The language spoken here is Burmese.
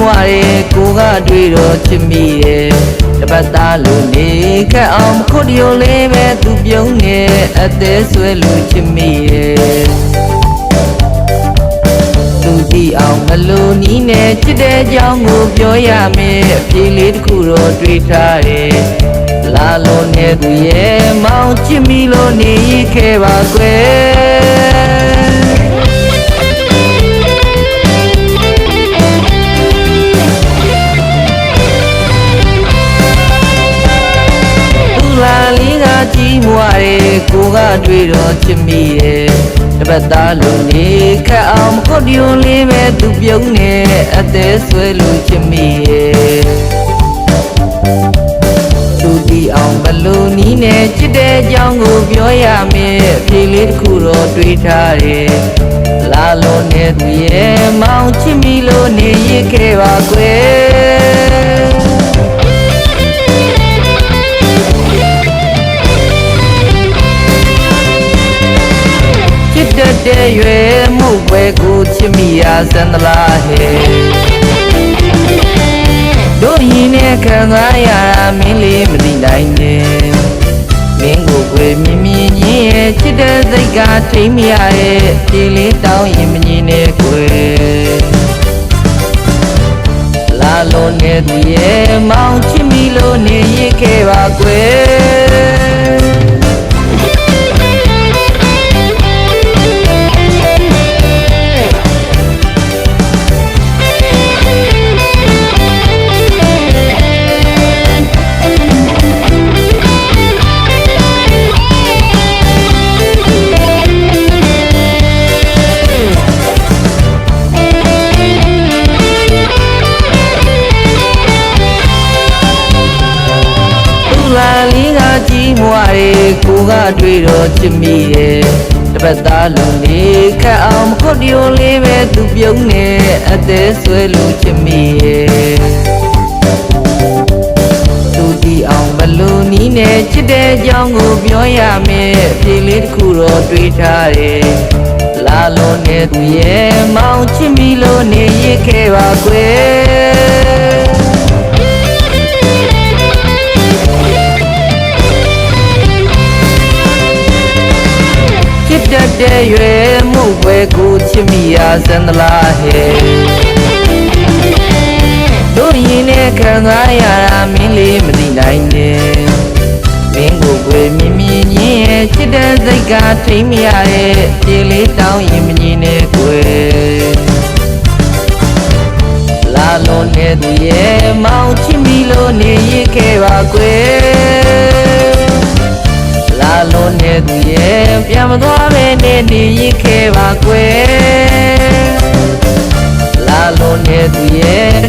မွားရဲ့ကိုကတွေ့တော့ချစ်မိရဲ့တပတ်သားလို့နေခက်အောင်ခုတ်ရုံလေးပဲသူပြုံးနေအသေးဆွဲလို့ချစ်မိရဲ့သူတီအောင်မလို့နီးနဲ့ချစ်တဲ့ကြောင်းကိုပြောရမယ်အပြေလေးတစ်ခုတော့တွေးထားတယ်လာလို့နေသူရဲ့မောင်ချစ်မိလို့နေခဲ့ပါကွယ်လာလေးကကြီးမွားရဲ့ကိုကတွေ့တော့ချစ်မိရဲ့တပတ်သားလို့နေခက်အောင်ခုတ်ရုံလေးပဲသူပြုံးနေအသေးဆွဲလို့ချစ်မိရဲ့သူတီအောင်ဘလို့နီးနဲ့ချစ်တဲ့ကြောင်းကိုပြောရမယ်အပြေလေးတစ်ခုတော့တွေးထားတယ်လာလို့နေသူရဲ့မောင်ချစ်မိလို့နေခဲ့ပါကွယ်တဲ့ရွယ်မှုပဲကိုချစ်မိရစံသလားဟဲ့တို့ရင်နဲ့ခံစားရတာမင်းလေးမသိနိုင်နဲ့မင်းကိုွယ်မြင်မြင်ချင်းရဲ့ချစ်တဲ့စိတ်ကထိမရရဲ့ပြေလေးတောင်းရင်မငြင်းနဲ့ကွယ်လာလို့နေသူရဲ့မောင်ချစ်မိလို့နေခဲ့ပါကွယ်လာလေးကကြီးမွားရဲ့ကိုကတွေ့တော့ချစ်မိရဲ့တပတ်သားလုံးလေးခက်အောင်ခုတ်ရုံလေးပဲသူပြုံးနေအသေးဆွဲလို့ချစ်မိရဲ့သူတီအောင်ဘလို့နီးနဲ့ချစ်တဲ့ကြောင်းကိုပြောရမယ်အပြေလေးတစ်ခုတော့တွေးထားတယ်လာလို့နေသူရဲ့မောင်ချစ်မိလို့နေခဲ့ပါကွယ်တဲ့ရွယ်မှုပဲကိုချစ်မိရစံသလားဟဲ့တို့ရင်နဲ့ခံစားရတာမင်းလေးမသိနိုင်နဲ့မင်းကိုွယ်မြင်မြင်ချင်းရဲ့ချစ်တဲ့စိတ်ကထိမရရဲ့ပြေလေးတောင်းရင်မငြင်းနဲ့ကွယ်လာလို့နေသူရဲ့မောင်ချစ်မိလို့နေခဲ့ပါကွယ်လာလို့နေသူရဲ့ပြန်မသွားပဲနေခဲ့ပါကွယ်လာလို့နေသူရဲ့